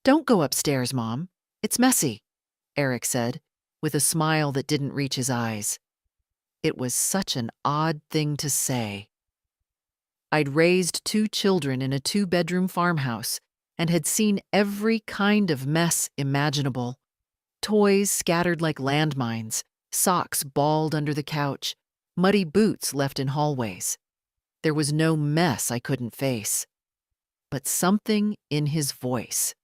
"Don't go upstairs, Mom. It's messy," Eric said, with a smile that didn't reach his eyes. It was such an odd thing to say. I'd raised 2 children in a 2-bedroom farmhouse and had seen every kind of mess imaginable. Toys scattered like landmines, socks balled under the couch, muddy boots left in hallways. There was no mess I couldn't face. But something in his voice,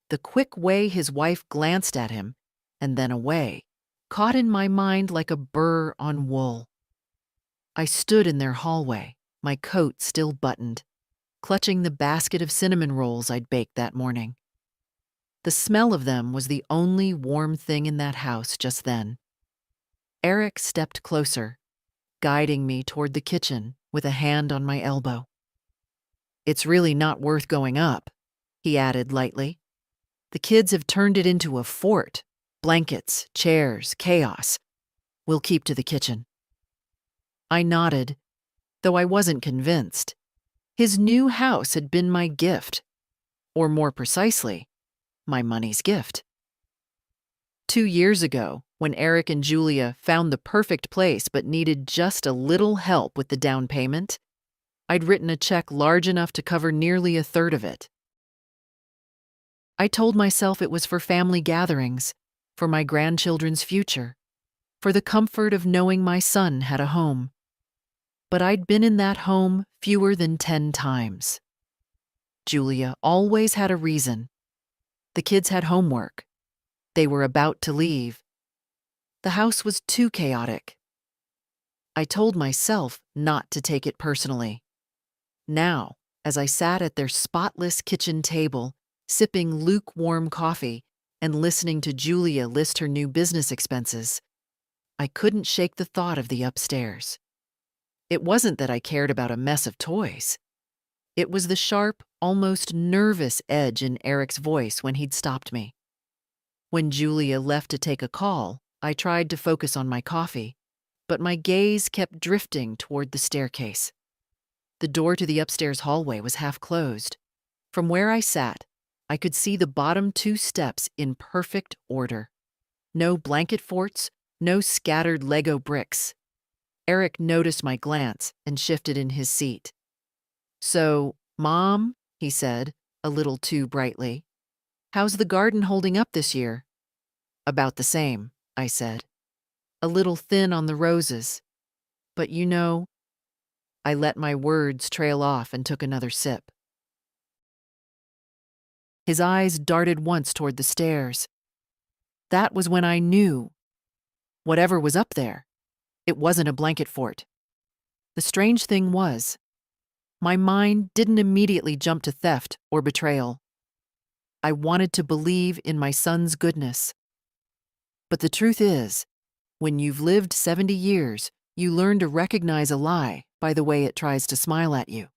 the quick way his wife glanced at him and then away, caught in my mind like a burr on wool. I stood in their hallway, my coat still buttoned, clutching the basket of cinnamon rolls I'd baked that morning. The smell of them was the only warm thing in that house just then. Eric stepped closer, guiding me toward the kitchen with a hand on my elbow. "It's really not worth going up," he added lightly. "The kids have turned it into a fort. Blankets, chairs, chaos. We'll keep to the kitchen." I nodded, though I wasn't convinced. His new house had been my gift, or more precisely, my money's gift. 2 years ago, when Eric and Julia found the perfect place but needed just a little help with the down payment, I'd written a check large enough to cover nearly a third of it. I told myself it was for family gatherings, for my grandchildren's future, for the comfort of knowing my son had a home. But I'd been in that home fewer than 10 times. Julia always had a reason. The kids had homework. They were about to leave. The house was too chaotic. I told myself not to take it personally. Now, as I sat at their spotless kitchen table, sipping lukewarm coffee and listening to Julia list her new business expenses, I couldn't shake the thought of the upstairs. It wasn't that I cared about a mess of toys. It was the sharp, almost nervous edge in Eric's voice when he'd stopped me. When Julia left to take a call, I tried to focus on my coffee, but my gaze kept drifting toward the staircase. The door to the upstairs hallway was half closed. From where I sat, I could see the bottom 2 steps in perfect order. No blanket forts, no scattered Lego bricks. Eric noticed my glance and shifted in his seat. "So, Mom," he said, a little too brightly, "how's the garden holding up this year?" "About the same," I said. "A little thin on the roses. But you know," I let my words trail off and took another sip. His eyes darted once toward the stairs. That was when I knew. Whatever was up there, it wasn't a blanket fort. The strange thing was, my mind didn't immediately jump to theft or betrayal. I wanted to believe in my son's goodness. But the truth is, when you've lived 70 years, you learn to recognize a lie by the way it tries to smile at you.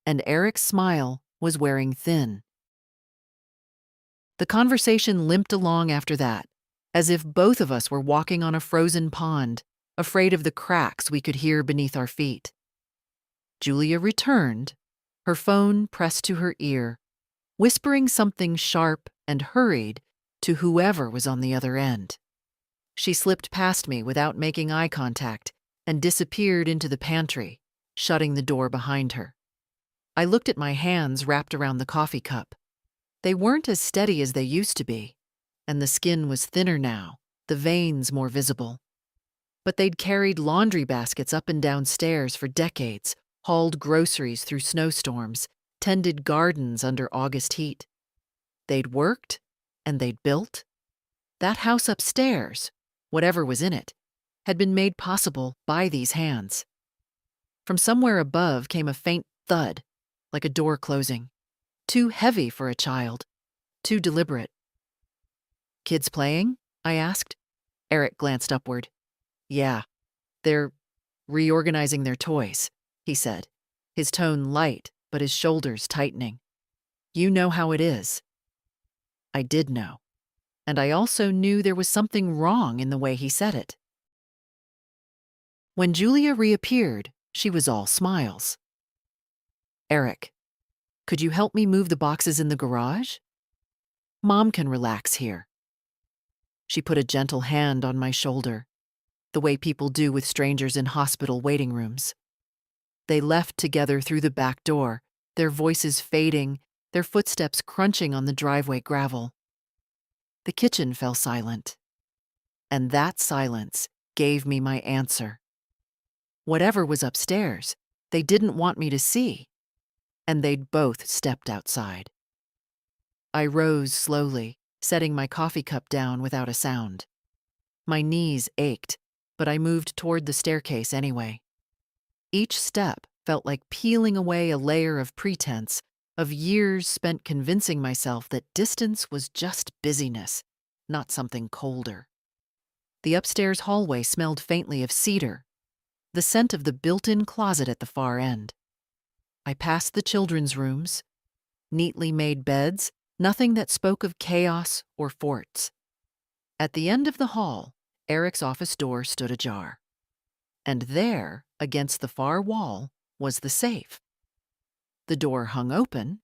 And Eric's smile was wearing thin. The conversation limped along after that, as if both of us were walking on a frozen pond, afraid of the cracks we could hear beneath our feet. Julia returned, her phone pressed to her ear, whispering something sharp and hurried to whoever was on the other end. She slipped past me without making eye contact and disappeared into the pantry, shutting the door behind her. I looked at my hands wrapped around the coffee cup. They weren't as steady as they used to be, and the skin was thinner now, the veins more visible. But they'd carried laundry baskets up and down stairs for decades, hauled groceries through snowstorms, tended gardens under August heat. They'd worked, and they'd built. That house upstairs, whatever was in it, had been made possible by these hands. From somewhere above came a faint thud, like a door closing. Too heavy for a child, too deliberate. "Kids playing?" I asked. Eric glanced upward. "Yeah, they're reorganizing their toys," he said, his tone light but his shoulders tightening. "You know how it is." I did know, and I also knew there was something wrong in the way he said it. When Julia reappeared, she was all smiles. "Eric, could you help me move the boxes in the garage?" Mom can relax here." She put a gentle hand on my shoulder, the way people do with strangers in hospital waiting rooms. They left together through the back door, their voices fading, their footsteps crunching on the driveway gravel. The kitchen fell silent, and that silence gave me my answer. Whatever was upstairs, they didn't want me to see, and they'd both stepped outside. I rose slowly, setting my coffee cup down without a sound. My knees ached, but I moved toward the staircase anyway. Each step felt like peeling away a layer of pretense, of years spent convincing myself that distance was just busyness, not something colder. The upstairs hallway smelled faintly of cedar, the scent of the built-in closet at the far end. I passed the children's rooms, neatly made beds, nothing that spoke of chaos or forts. At the end of the hall, Eric's office door stood ajar. And there, against the far wall, was the safe. The door hung open.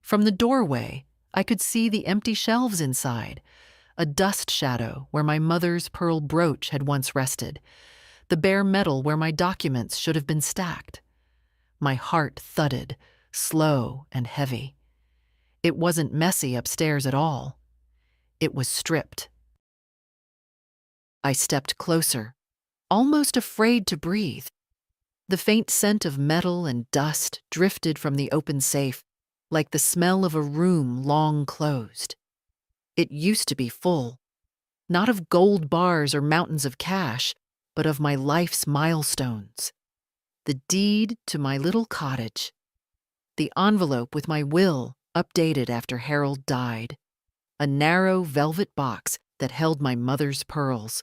From the doorway, I could see the empty shelves inside, a dust shadow where my mother's pearl brooch had once rested, the bare metal where my documents should have been stacked. My heart thudded, slow and heavy. It wasn't messy upstairs at all. It was stripped. I stepped closer, almost afraid to breathe. The faint scent of metal and dust drifted from the open safe, like the smell of a room long closed. It used to be full, not of gold bars or mountains of cash, but of my life's milestones. The deed to my little cottage, the envelope with my will updated after Harold died, a narrow velvet box that held my mother's pearls,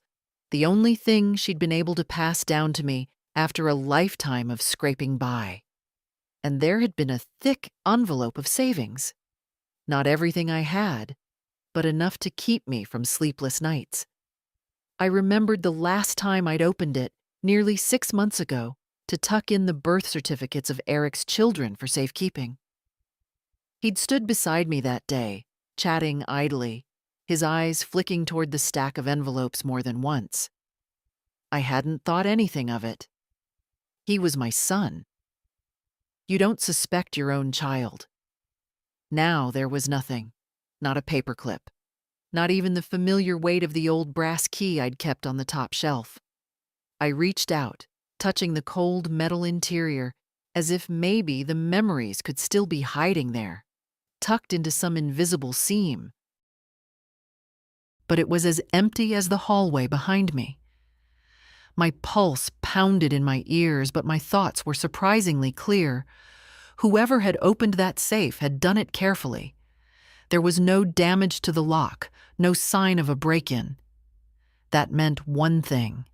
the only thing she'd been able to pass down to me after a lifetime of scraping by. And there had been a thick envelope of savings. Not everything I had, but enough to keep me from sleepless nights. I remembered the last time I'd opened it, nearly 6 months ago, to tuck in the birth certificates of Eric's children for safekeeping. He'd stood beside me that day, chatting idly, his eyes flicking toward the stack of envelopes more than once. I hadn't thought anything of it. He was my son. You don't suspect your own child. Now there was nothing, not a paperclip, not even the familiar weight of the old brass key I'd kept on the top shelf. I reached out, touching the cold metal interior, as if maybe the memories could still be hiding there, tucked into some invisible seam. But it was as empty as the hallway behind me. My pulse pounded in my ears, but my thoughts were surprisingly clear. Whoever had opened that safe had done it carefully. There was no damage to the lock, no sign of a break-in. That meant one thing.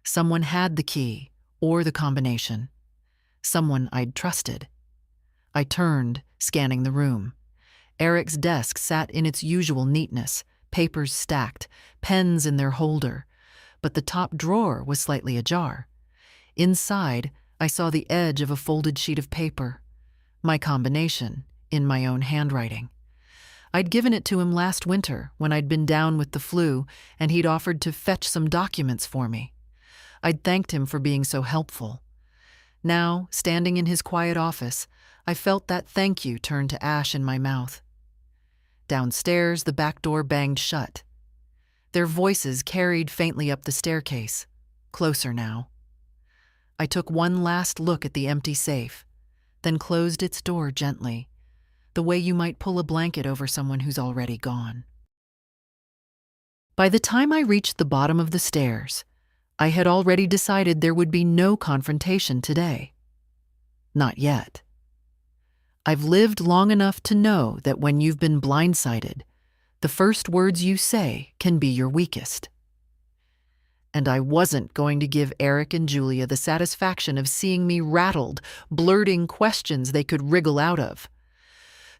Someone had the key, or the combination. Someone I'd trusted. I turned, scanning the room. Eric's desk sat in its usual neatness, papers stacked, pens in their holder, but the top drawer was slightly ajar. Inside, I saw the edge of a folded sheet of paper. My combination, in my own handwriting. I'd given it to him last winter when I'd been down with the flu, and he'd offered to fetch some documents for me. I'd thanked him for being so helpful. Now, standing in his quiet office, I felt that thank you turn to ash in my mouth. Downstairs, the back door banged shut. Their voices carried faintly up the staircase, closer now. I took one last look at the empty safe, then closed its door gently, the way you might pull a blanket over someone who's already gone. By the time I reached the bottom of the stairs, I had already decided there would be no confrontation today. Not yet. I've lived long enough to know that when you've been blindsided, the first words you say can be your weakest. And I wasn't going to give Eric and Julia the satisfaction of seeing me rattled, blurting questions they could wriggle out of.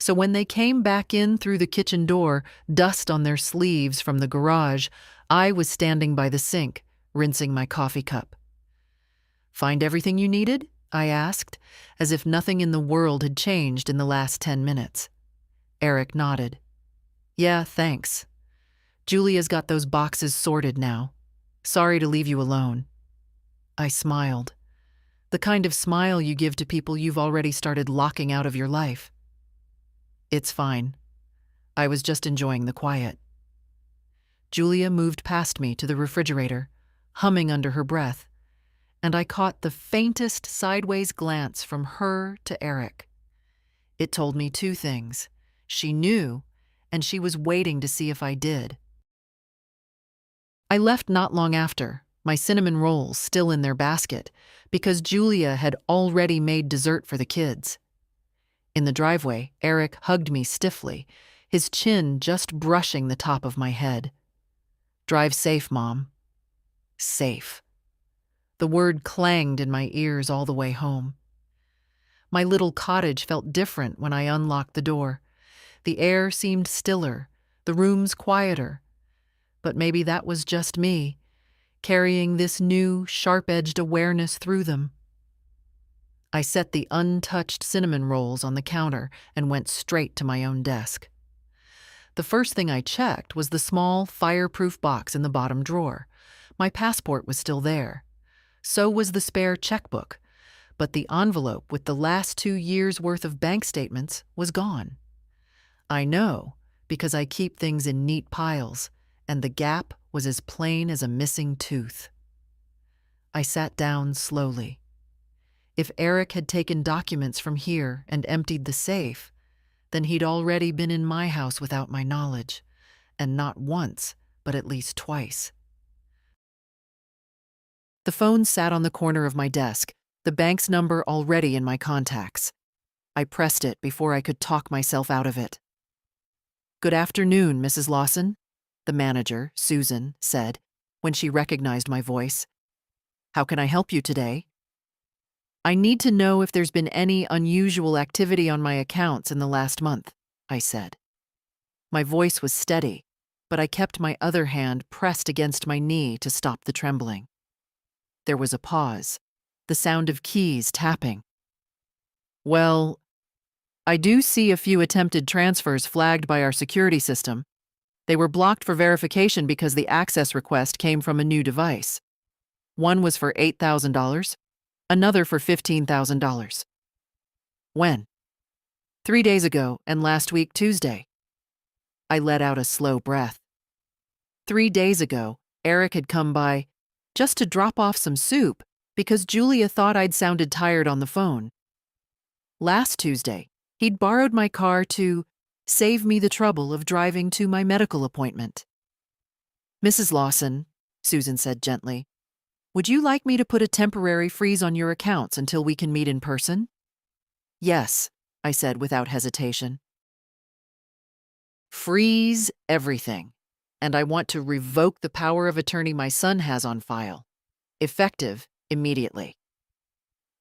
So when they came back in through the kitchen door, dust on their sleeves from the garage, I was standing by the sink, rinsing my coffee cup. "Find everything you needed?" I asked, as if nothing in the world had changed in the last 10 minutes. Eric nodded. Yeah, thanks. Julia's got those boxes sorted now. Sorry to leave you alone. I smiled. The kind of smile you give to people you've already started locking out of your life. It's fine. I was just enjoying the quiet. Julia moved past me to the refrigerator, humming under her breath, and I caught the faintest sideways glance from her to Eric. It told me two things. She knew, and she was waiting to see if I did. I left not long after, my cinnamon rolls still in their basket, because Julia had already made dessert for the kids. In the driveway, Eric hugged me stiffly, his chin just brushing the top of my head. Drive safe, Mom. Safe. The word clanged in my ears all the way home. My little cottage felt different when I unlocked the door. The air seemed stiller, the rooms quieter. But maybe that was just me, carrying this new, sharp-edged awareness through them. I set the untouched cinnamon rolls on the counter and went straight to my own desk. The first thing I checked was the small, fireproof box in the bottom drawer. My passport was still there. So was the spare checkbook, but the envelope with the last 2 years' worth of bank statements was gone. I know, because I keep things in neat piles, and the gap was as plain as a missing tooth. I sat down slowly. If Eric had taken documents from here and emptied the safe, then he'd already been in my house without my knowledge, and not once, but at least twice. The phone sat on the corner of my desk, the bank's number already in my contacts. I pressed it before I could talk myself out of it. Good afternoon, Mrs. Lawson, the manager, Susan, said when she recognized my voice. How can I help you today? I need to know if there's been any unusual activity on my accounts in the last month, I said. My voice was steady, but I kept my other hand pressed against my knee to stop the trembling. There was a pause, the sound of keys tapping. Well, I do see a few attempted transfers flagged by our security system. They were blocked for verification because the access request came from a new device. One was for $8,000, another for $15,000. When? 3 days ago and last week Tuesday. I let out a slow breath. 3 days ago, Eric had come by just to drop off some soup because Julia thought I'd sounded tired on the phone. Last Tuesday, he'd borrowed my car to save me the trouble of driving to my medical appointment. Mrs. Lawson, Susan said gently, would you like me to put a temporary freeze on your accounts until we can meet in person? Yes, I said without hesitation. Freeze everything, and I want to revoke the power of attorney my son has on file. Effective immediately.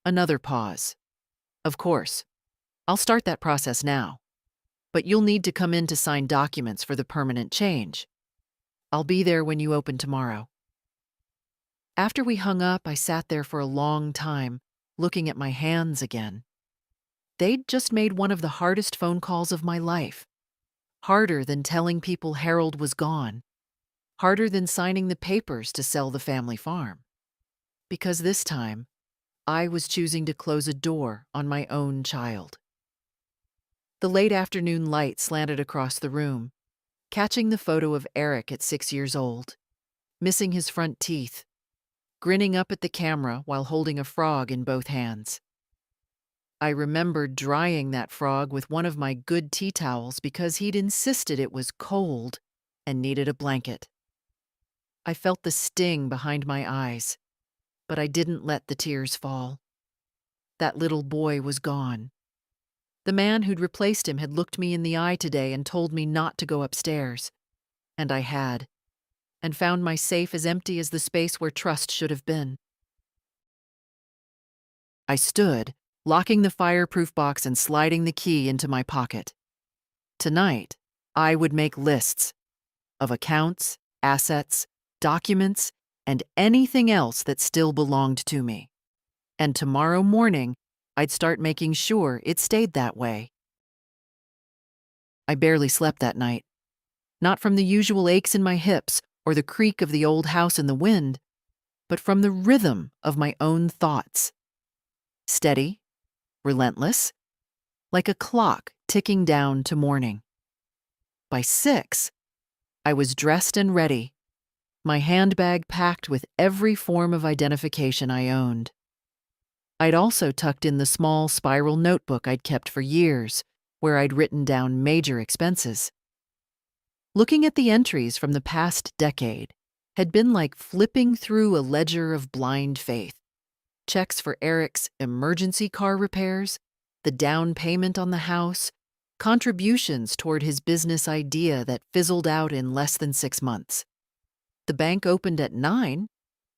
Another pause. Of course, I'll start that process now, but you'll need to come in to sign documents for the permanent change. I'll be there when you open tomorrow. After we hung up, I sat there for a long time, looking at my hands again. They'd just made one of the hardest phone calls of my life. Harder than telling people Harold was gone. Harder than signing the papers to sell the family farm. Because this time, I was choosing to close a door on my own child. The late afternoon light slanted across the room, catching the photo of Eric at 6 years old, missing his front teeth, grinning up at the camera while holding a frog in both hands. I remembered drying that frog with one of my good tea towels because he'd insisted it was cold and needed a blanket. I felt the sting behind my eyes, but I didn't let the tears fall. That little boy was gone. The man who'd replaced him had looked me in the eye today and told me not to go upstairs. And I had, and found my safe as empty as the space where trust should have been. I stood, locking the fireproof box and sliding the key into my pocket. Tonight, I would make lists of accounts, assets, documents, and anything else that still belonged to me. And tomorrow morning, I'd start making sure it stayed that way. I barely slept that night. Not from the usual aches in my hips or the creak of the old house in the wind, but from the rhythm of my own thoughts. Steady, relentless, like a clock ticking down to morning. By 6, I was dressed and ready, my handbag packed with every form of identification I owned. I'd also tucked in the small spiral notebook I'd kept for years, where I'd written down major expenses. Looking at the entries from the past decade had been like flipping through a ledger of blind faith. Checks for Eric's emergency car repairs, the down payment on the house, contributions toward his business idea that fizzled out in less than 6 months. The bank opened at 9,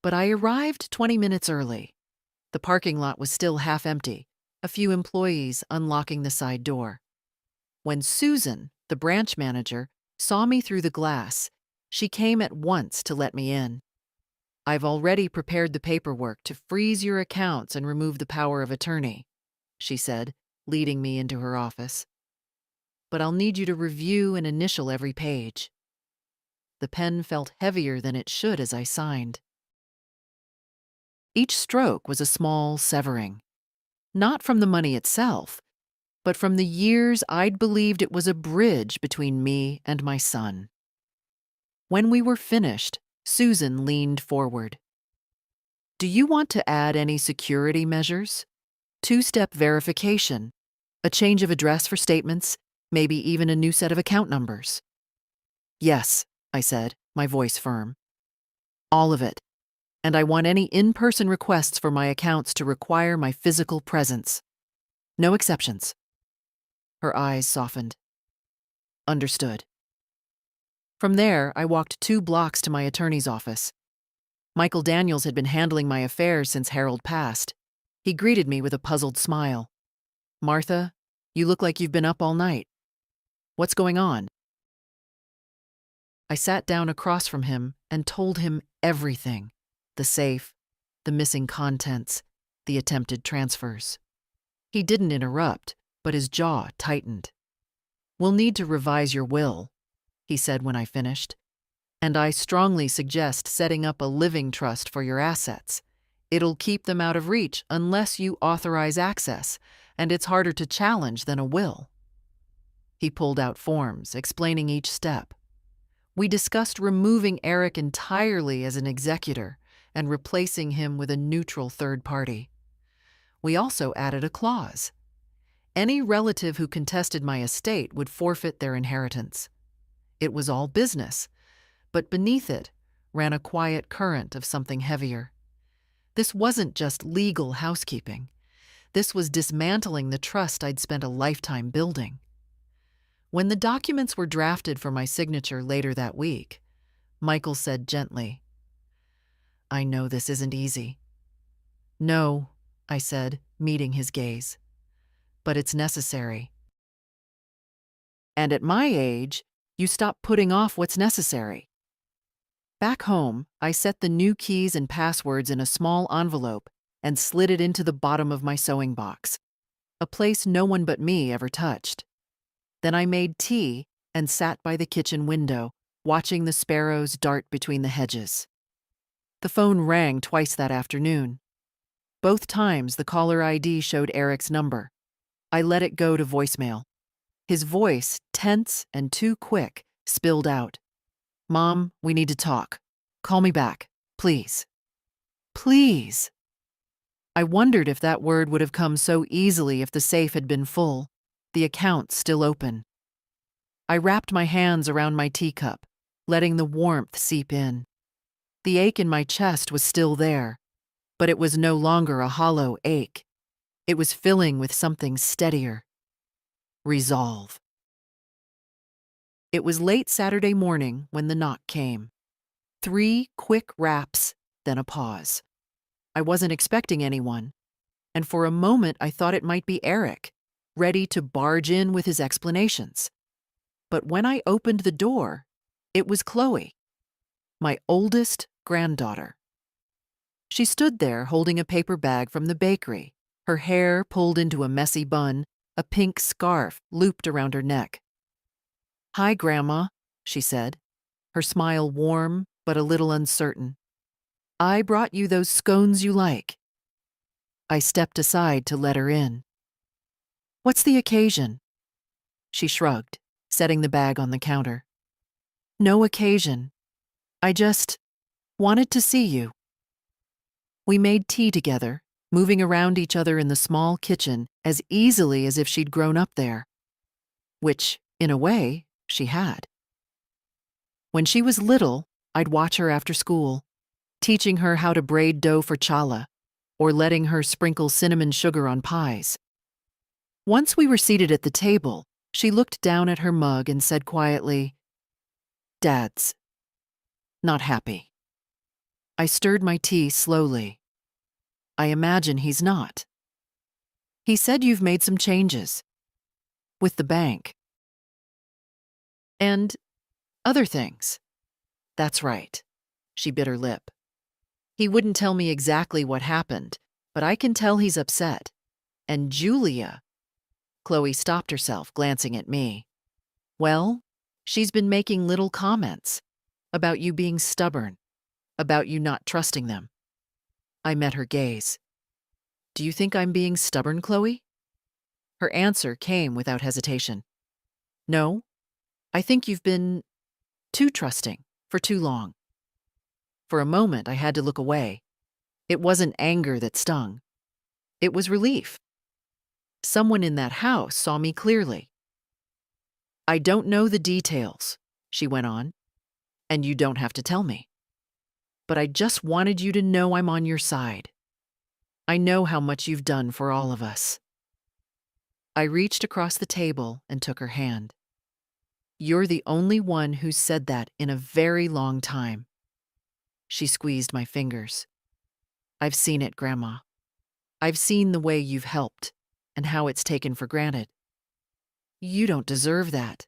but I arrived 20 minutes early. The parking lot was still half empty, a few employees unlocking the side door. When Susan, the branch manager, saw me through the glass, she came at once to let me in. "I've already prepared the paperwork to freeze your accounts and remove the power of attorney," she said, leading me into her office. "But I'll need you to review and initial every page." The pen felt heavier than it should as I signed. Each stroke was a small severing, not from the money itself, but from the years I'd believed it was a bridge between me and my son. When we were finished, Susan leaned forward. "Do you want to add any security measures? 2-step verification, a change of address for statements, maybe even a new set of account numbers?" "Yes," I said, my voice firm. "All of it. And I want any in-person requests for my accounts to require my physical presence. No exceptions." Her eyes softened. "Understood." From there, I walked 2 blocks to my attorney's office. Michael Daniels had been handling my affairs since Harold passed. He greeted me with a puzzled smile. "Martha, you look like you've been up all night. What's going on?" I sat down across from him and told him everything: the safe, the missing contents, the attempted transfers. He didn't interrupt, but his jaw tightened. "We'll need to revise your will," he said when I finished, "and I strongly suggest setting up a living trust for your assets. It'll keep them out of reach unless you authorize access, and it's harder to challenge than a will." He pulled out forms, explaining each step. We discussed removing Eric entirely as an executor and replacing him with a neutral third party. We also added a clause. Any relative who contested my estate would forfeit their inheritance. It was all business, but beneath it ran a quiet current of something heavier. This wasn't just legal housekeeping. This was dismantling the trust I'd spent a lifetime building. When the documents were drafted for my signature later that week, Michael said gently, "I know this isn't easy." "No," I said, meeting his gaze, "but it's necessary. And at my age, you stop putting off what's necessary." Back home, I set the new keys and passwords in a small envelope and slid it into the bottom of my sewing box, a place no one but me ever touched. Then I made tea and sat by the kitchen window, watching the sparrows dart between the hedges. The phone rang twice that afternoon. Both times the caller ID showed Eric's number. I let it go to voicemail. His voice, tense and too quick, spilled out. "Mom, we need to talk. Call me back, please." Please. I wondered if that word would have come so easily if the safe had been full, the account still open. I wrapped my hands around my teacup, letting the warmth seep in. The ache in my chest was still there, but it was no longer a hollow ache. It was filling with something steadier. Resolve. It was late Saturday morning when the knock came. 3 quick raps, then a pause. I wasn't expecting anyone, and for a moment I thought it might be Eric, ready to barge in with his explanations. But when I opened the door, it was Chloe, my oldest granddaughter. She stood there holding a paper bag from the bakery, her hair pulled into a messy bun, a pink scarf looped around her neck. Hi, Grandma, she said, her smile warm but a little uncertain. I brought you those scones you like. I stepped aside to let her in. What's the occasion? She shrugged, setting the bag on the counter. No occasion. I just wanted to see you. We made tea together, moving around each other in the small kitchen as easily as if she'd grown up there. Which, in a way, she had. When she was little, I'd watch her after school, teaching her how to braid dough for challah, or letting her sprinkle cinnamon sugar on pies. Once we were seated at the table, she looked down at her mug and said quietly, "Dad's not happy." I stirred my tea slowly. I imagine he's not. He said you've made some changes. With the bank. And other things. That's right. She bit her lip. He wouldn't tell me exactly what happened, but I can tell he's upset. And Julia. Chloe stopped herself, glancing at me. Well, she's been making little comments about you being stubborn, about you not trusting them. I met her gaze. Do you think I'm being stubborn, Chloe? Her answer came without hesitation. No, I think you've been too trusting for too long. For a moment, I had to look away. It wasn't anger that stung. It was relief. Someone in that house saw me clearly. I don't know the details, she went on, and you don't have to tell me. But I just wanted you to know I'm on your side. I know how much you've done for all of us. I reached across the table and took her hand. You're the only one who's said that in a very long time. She squeezed my fingers. I've seen it, Grandma. I've seen the way you've helped and how it's taken for granted. You don't deserve that.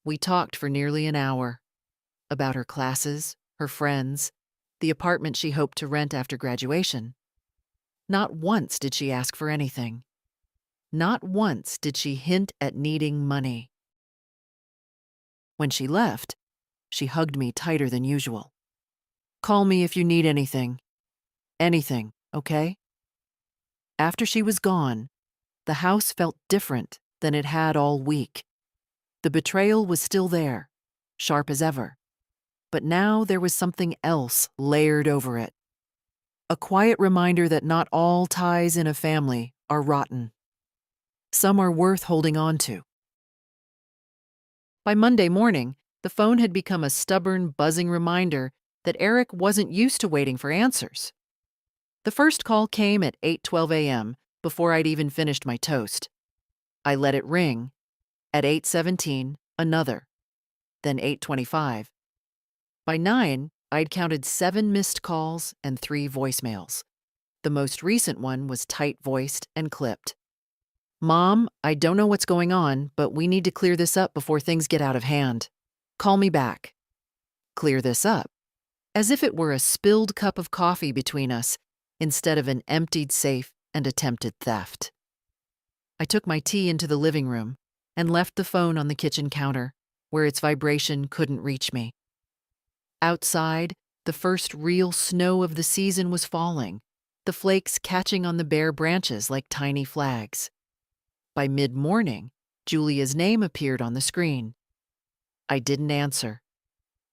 We talked for nearly an hour about her classes, her friends, the apartment she hoped to rent after graduation. Not once did she ask for anything. Not once did she hint at needing money. When she left, she hugged me tighter than usual. Call me if you need anything. Anything, okay? After she was gone, the house felt different than it had all week. The betrayal was still there, sharp as ever. But now there was something else layered over it. A quiet reminder that not all ties in a family are rotten. Some are worth holding on to. By Monday morning, the phone had become a stubborn, buzzing reminder that Eric wasn't used to waiting for answers. The first call came at 8:12 a.m., before I'd even finished my toast. I let it ring. At 8:17, another. Then 8:25. By 9, I'd counted 7 missed calls and 3 voicemails. The most recent one was tight-voiced and clipped. Mom, I don't know what's going on, but we need to clear this up before things get out of hand. Call me back. Clear this up. As if it were a spilled cup of coffee between us, instead of an emptied safe and attempted theft. I took my tea into the living room and left the phone on the kitchen counter, where its vibration couldn't reach me. Outside, the first real snow of the season was falling, the flakes catching on the bare branches like tiny flags. By mid-morning, Julia's name appeared on the screen. I didn't answer.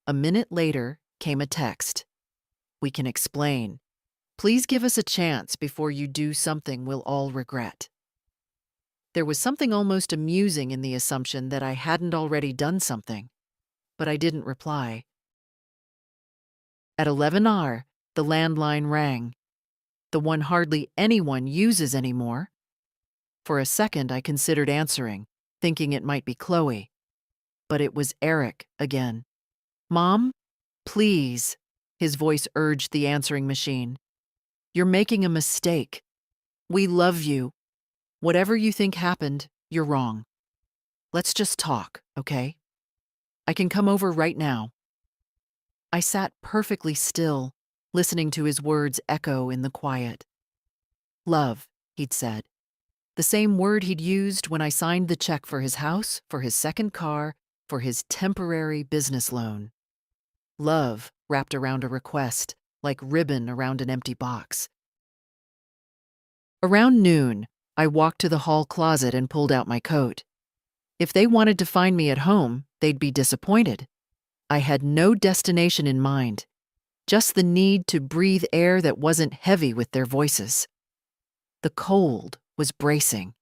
A minute later came a text. We can explain. Please give us a chance before you do something we'll all regret. There was something almost amusing in the assumption that I hadn't already done something, but I didn't reply. At 11 the landline rang, the one hardly anyone uses anymore. For a second, I considered answering, thinking it might be Chloe. But it was Eric again. Mom, please, his voice urged the answering machine. You're making a mistake. We love you. Whatever you think happened, you're wrong. Let's just talk, okay? I can come over right now. I sat perfectly still, listening to his words echo in the quiet. Love, he'd said. The same word he'd used when I signed the check for his house, for his second car, for his temporary business loan. Love wrapped around a request, like ribbon around an empty box. Around noon, I walked to the hall closet and pulled out my coat. If they wanted to find me at home, they'd be disappointed. I had no destination in mind, just the need to breathe air that wasn't heavy with their voices. The cold was bracing.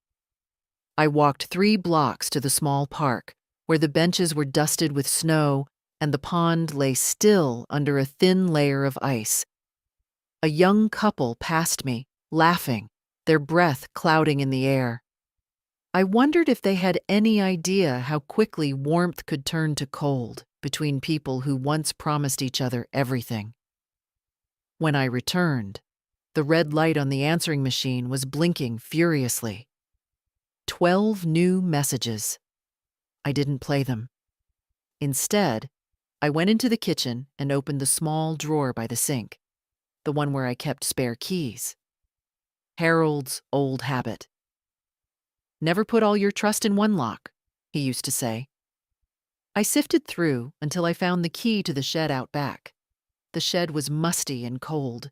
I walked 3 blocks to the small park, where the benches were dusted with snow and the pond lay still under a thin layer of ice. A young couple passed me, laughing, their breath clouding in the air. I wondered if they had any idea how quickly warmth could turn to cold between people who once promised each other everything. When I returned, the red light on the answering machine was blinking furiously. 12 new messages. I didn't play them. Instead, I went into the kitchen and opened the small drawer by the sink, the one where I kept spare keys. Harold's old habit. Never put all your trust in one lock, he used to say. I sifted through until I found the key to the shed out back. The shed was musty and cold,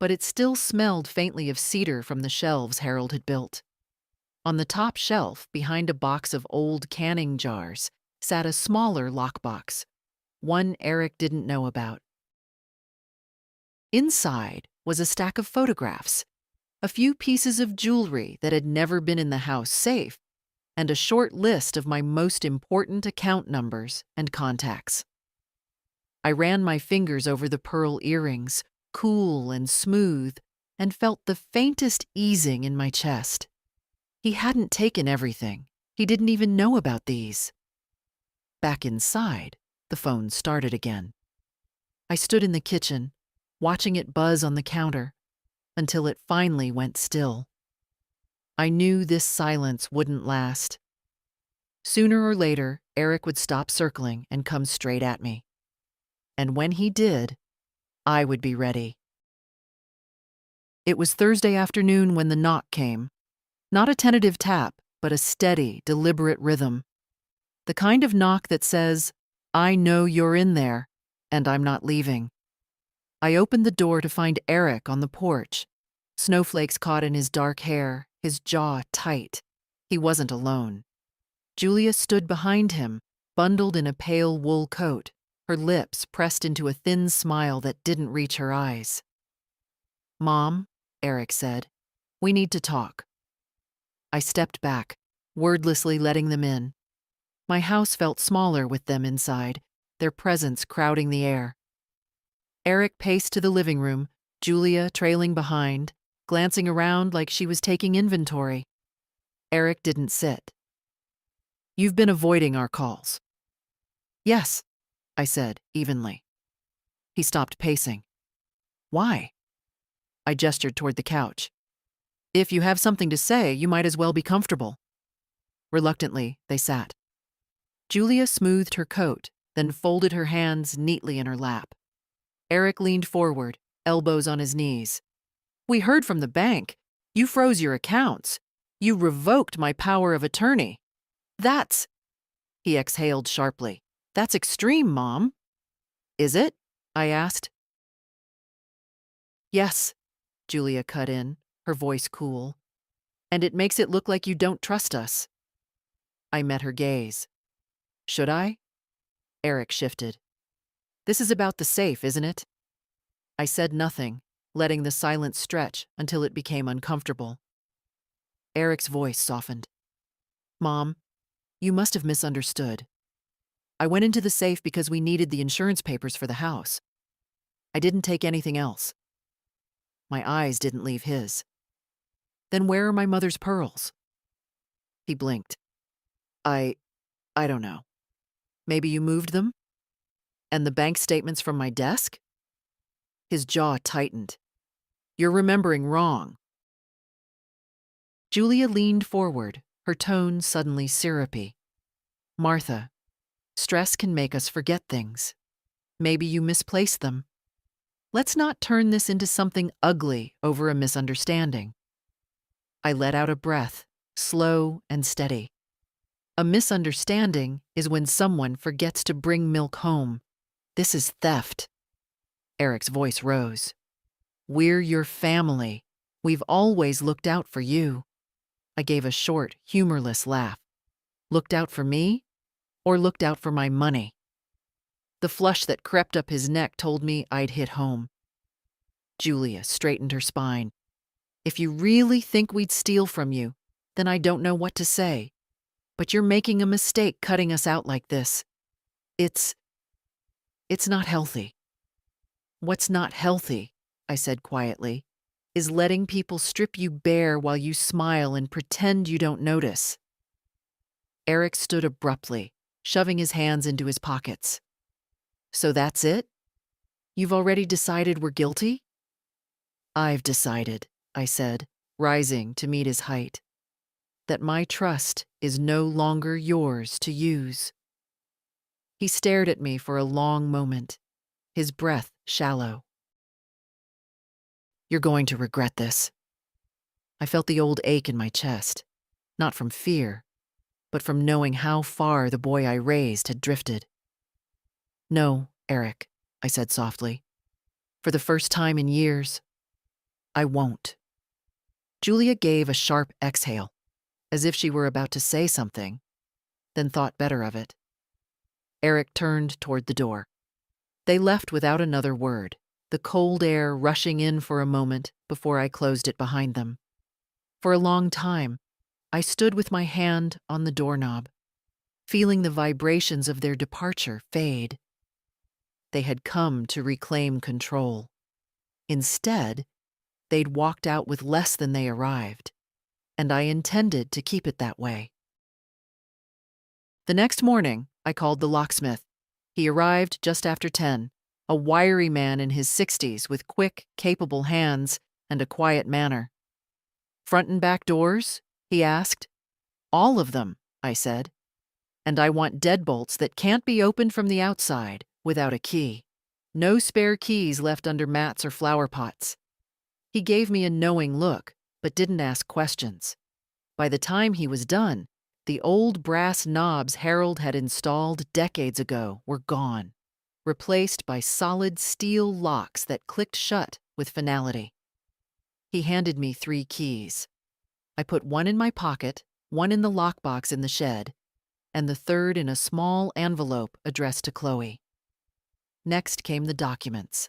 but it still smelled faintly of cedar from the shelves Harold had built. On the top shelf, behind a box of old canning jars, sat a smaller lockbox, one Eric didn't know about. Inside was a stack of photographs, a few pieces of jewelry that had never been in the house safe, and a short list of my most important account numbers and contacts. I ran my fingers over the pearl earrings, cool and smooth, and felt the faintest easing in my chest. He hadn't taken everything. He didn't even know about these. Back inside, the phone started again. I stood in the kitchen, watching it buzz on the counter, until it finally went still. I knew this silence wouldn't last. Sooner or later, Eric would stop circling and come straight at me. And when he did, I would be ready. It was Thursday afternoon when the knock came. Not a tentative tap, but a steady, deliberate rhythm. The kind of knock that says, I know you're in there, and I'm not leaving. I opened the door to find Eric on the porch. Snowflakes caught in his dark hair, his jaw tight. He wasn't alone. Julia stood behind him, bundled in a pale wool coat, her lips pressed into a thin smile that didn't reach her eyes. Mom, Eric said, we need to talk. I stepped back, wordlessly letting them in. My house felt smaller with them inside, their presence crowding the air. Eric paced to the living room, Julia trailing behind, glancing around like she was taking inventory. Eric didn't sit. You've been avoiding our calls. Yes, I said evenly. He stopped pacing. Why? I gestured toward the couch. If you have something to say, you might as well be comfortable. Reluctantly, they sat. Julia smoothed her coat, then folded her hands neatly in her lap. Eric leaned forward, elbows on his knees. We heard from the bank. You froze your accounts. You revoked my power of attorney. That's... He exhaled sharply. That's extreme, Mom. Is it? I asked. Yes, Julia cut in, her voice cool. And it makes it look like you don't trust us. I met her gaze. Should I? Eric shifted. This is about the safe, isn't it? I said nothing, letting the silence stretch until it became uncomfortable. Eric's voice softened. Mom, you must have misunderstood. I went into the safe because we needed the insurance papers for the house. I didn't take anything else. My eyes didn't leave his. Then where are my mother's pearls? He blinked. I don't know. Maybe you moved them? And the bank statements from my desk? His jaw tightened. You're remembering wrong. Julia leaned forward, her tone suddenly syrupy. Martha, stress can make us forget things. Maybe you misplaced them. Let's not turn this into something ugly over a misunderstanding. I let out a breath, slow and steady. A misunderstanding is when someone forgets to bring milk home. This is theft. Eric's voice rose. We're your family. We've always looked out for you. I gave a short, humorless laugh. Looked out for me? Or looked out for my money? The flush that crept up his neck told me I'd hit home. Julia straightened her spine. If you really think we'd steal from you, then I don't know what to say. But you're making a mistake cutting us out like this. It's not healthy. What's not healthy, I said quietly, is letting people strip you bare while you smile and pretend you don't notice. Eric stood abruptly, shoving his hands into his pockets. So that's it? You've already decided we're guilty? I've decided, I said, rising to meet his height, that my trust is no longer yours to use. He stared at me for a long moment, his breath shallow. You're going to regret this. I felt the old ache in my chest, not from fear, but from knowing how far the boy I raised had drifted. No, Eric, I said softly. For the first time in years, I won't. Julia gave a sharp exhale, as if she were about to say something, then thought better of it. Eric turned toward the door. They left without another word, the cold air rushing in for a moment before I closed it behind them. For a long time, I stood with my hand on the doorknob, feeling the vibrations of their departure fade. They had come to reclaim control. Instead, they'd walked out with less than they arrived, and I intended to keep it that way. The next morning, I called the locksmith. He arrived just after 10, a wiry man in his 60s with quick, capable hands and a quiet manner. Front and back doors? He asked. All of them, I said. And I want deadbolts that can't be opened from the outside without a key. No spare keys left under mats or flower pots. He gave me a knowing look, but didn't ask questions. By the time he was done, the old brass knobs Harold had installed decades ago were gone, replaced by solid steel locks that clicked shut with finality. He handed me 3 keys. I put one in my pocket, one in the lockbox in the shed, and the third in a small envelope addressed to Chloe. Next came the documents.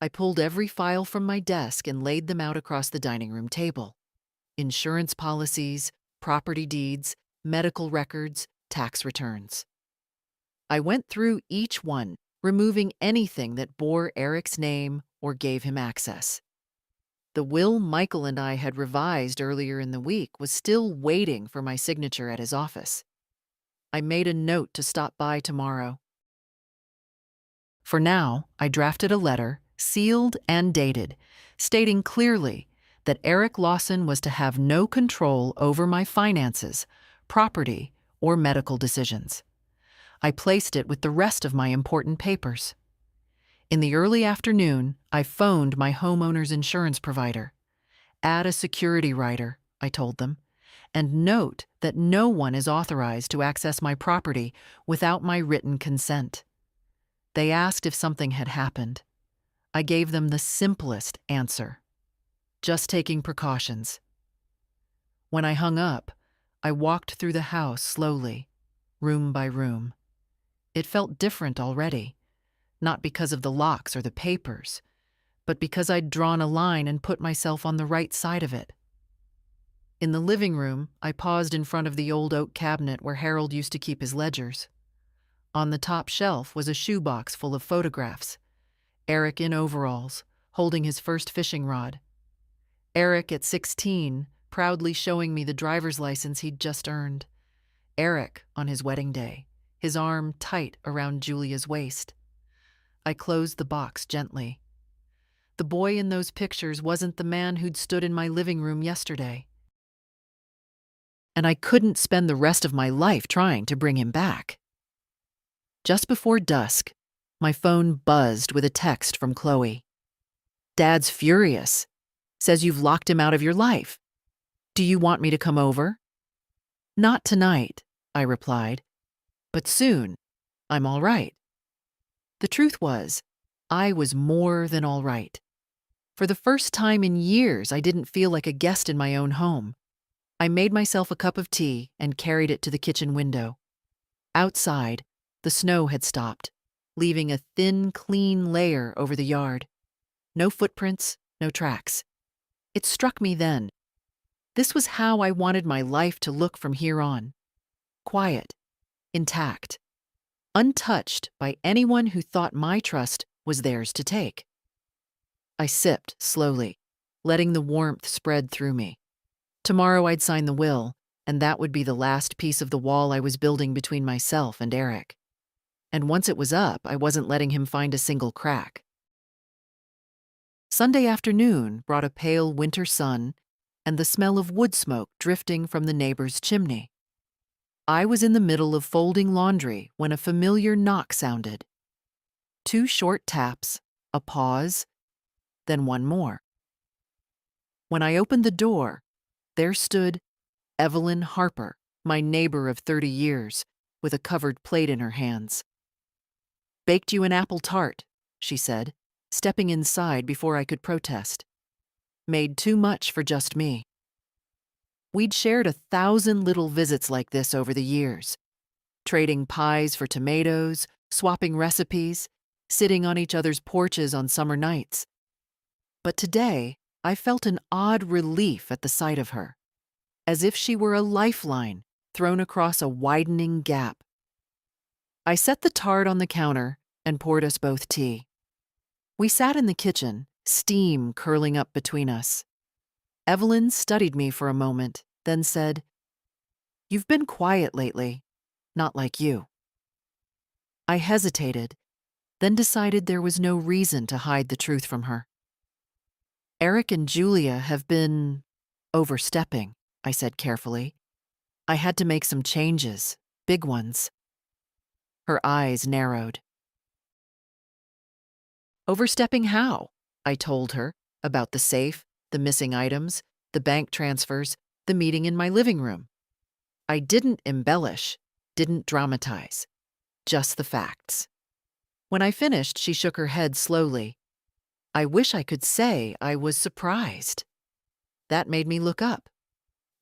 I pulled every file from my desk and laid them out across the dining room table. Insurance policies, property deeds, medical records, tax returns. I went through each one, removing anything that bore Eric's name or gave him access. The will Michael and I had revised earlier in the week was still waiting for my signature at his office. I made a note to stop by tomorrow. For now, I drafted a letter, sealed and dated, stating clearly that Eric Lawson was to have no control over my finances, property, or medical decisions. I placed it with the rest of my important papers. In the early afternoon, I phoned my homeowner's insurance provider. Add a security rider, I told them, and note that no one is authorized to access my property without my written consent. They asked if something had happened. I gave them the simplest answer. Just taking precautions. When I hung up, I walked through the house slowly, room by room. It felt different already, not because of the locks or the papers, but because I'd drawn a line and put myself on the right side of it. In the living room, I paused in front of the old oak cabinet where Harold used to keep his ledgers. On the top shelf was a shoebox full of photographs. Eric in overalls, holding his first fishing rod. Eric at 16, proudly showing me the driver's license he'd just earned. Eric on his wedding day, his arm tight around Julia's waist. I closed the box gently. The boy in those pictures wasn't the man who'd stood in my living room yesterday. And I couldn't spend the rest of my life trying to bring him back. Just before dusk, my phone buzzed with a text from Chloe. Dad's furious. Says you've locked him out of your life. Do you want me to come over? Not tonight, I replied. But soon, I'm all right. The truth was, I was more than all right. For the first time in years, I didn't feel like a guest in my own home. I made myself a cup of tea and carried it to the kitchen window. Outside, the snow had stopped, leaving a thin, clean layer over the yard. No footprints, no tracks. It struck me then. This was how I wanted my life to look from here on. Quiet, intact, untouched by anyone who thought my trust was theirs to take. I sipped slowly, letting the warmth spread through me. Tomorrow I'd sign the will, and that would be the last piece of the wall I was building between myself and Eric. And once it was up, I wasn't letting him find a single crack. Sunday afternoon brought a pale winter sun and the smell of wood smoke drifting from the neighbor's chimney. I was in the middle of folding laundry when a familiar knock sounded. 2 short taps, a pause, then one more. When I opened the door, there stood Evelyn Harper, my neighbor of 30 years, with a covered plate in her hands. "Baked you an apple tart," she said, stepping inside before I could protest. "Made too much for just me." We'd shared 1,000 little visits like this over the years, trading pies for tomatoes, swapping recipes, sitting on each other's porches on summer nights. But today, I felt an odd relief at the sight of her, as if she were a lifeline thrown across a widening gap. I set the tart on the counter and poured us both tea. We sat in the kitchen, steam curling up between us. Evelyn studied me for a moment, then said, "You've been quiet lately, not like you." I hesitated, then decided there was no reason to hide the truth from her. "Eric and Julia have been overstepping," I said carefully. "I had to make some changes, big ones." Her eyes narrowed. "Overstepping how?" I told her about the safe, the missing items, the bank transfers, the meeting in my living room. I didn't embellish, didn't dramatize, just the facts. When I finished, she shook her head slowly. I wish I could say I was surprised. That made me look up.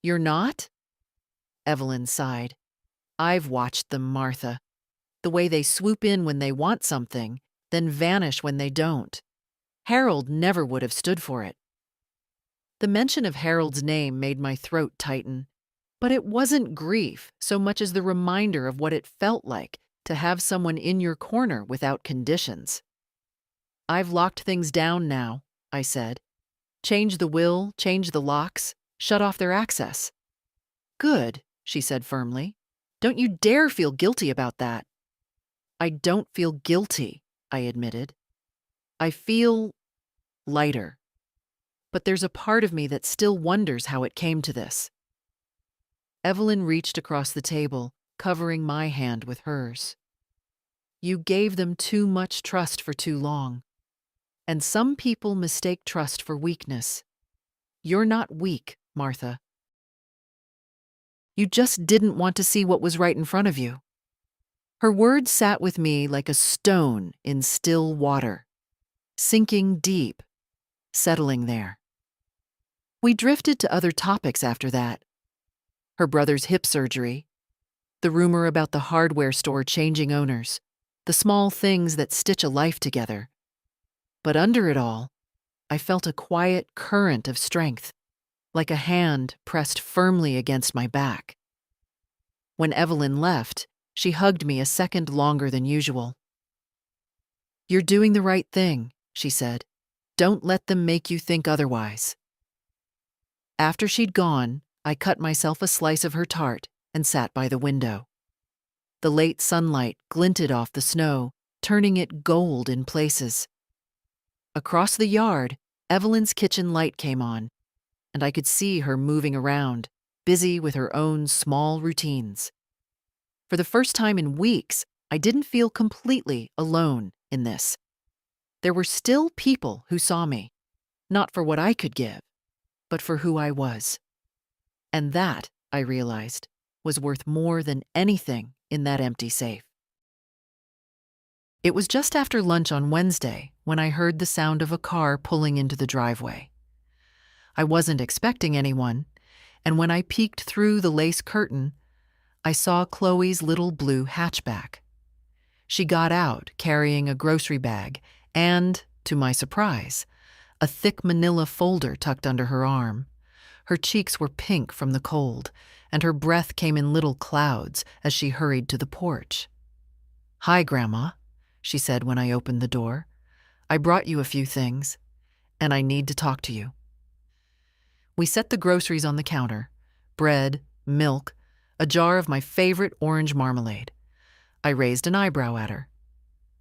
"You're not?" Evelyn sighed. "I've watched them, Martha. The way they swoop in when they want something, then vanish when they don't. Harold never would have stood for it." The mention of Harold's name made my throat tighten. But it wasn't grief so much as the reminder of what it felt like to have someone in your corner without conditions. "I've locked things down now," I said. "Change the will, change the locks, shut off their access." "Good," she said firmly. "Don't you dare feel guilty about that." "I don't feel guilty," I admitted. "I feel lighter. But there's a part of me that still wonders how it came to this." Evelyn reached across the table, covering my hand with hers. "You gave them too much trust for too long. And some people mistake trust for weakness. You're not weak, Martha. You just didn't want to see what was right in front of you." Her words sat with me like a stone in still water, sinking deep, settling there. We drifted to other topics after that. Her brother's hip surgery, the rumor about the hardware store changing owners, the small things that stitch a life together. But under it all, I felt a quiet current of strength, like a hand pressed firmly against my back. When Evelyn left, she hugged me a second longer than usual. "You're doing the right thing," she said. "Don't let them make you think otherwise." After she'd gone, I cut myself a slice of her tart and sat by the window. The late sunlight glinted off the snow, turning it gold in places. Across the yard, Evelyn's kitchen light came on, and I could see her moving around, busy with her own small routines. For the first time in weeks, I didn't feel completely alone in this. There were still people who saw me, not for what I could give, but for who I was. And that, I realized, was worth more than anything in that empty safe. It was just after lunch on Wednesday when I heard the sound of a car pulling into the driveway. I wasn't expecting anyone, and when I peeked through the lace curtain, I saw Chloe's little blue hatchback. She got out carrying a grocery bag and, to my surprise, a thick manila folder tucked under her arm. Her cheeks were pink from the cold, and her breath came in little clouds as she hurried to the porch. "Hi, Grandma," she said when I opened the door. "I brought you a few things, and I need to talk to you." We set the groceries on the counter: bread, milk, a jar of my favorite orange marmalade. I raised an eyebrow at her.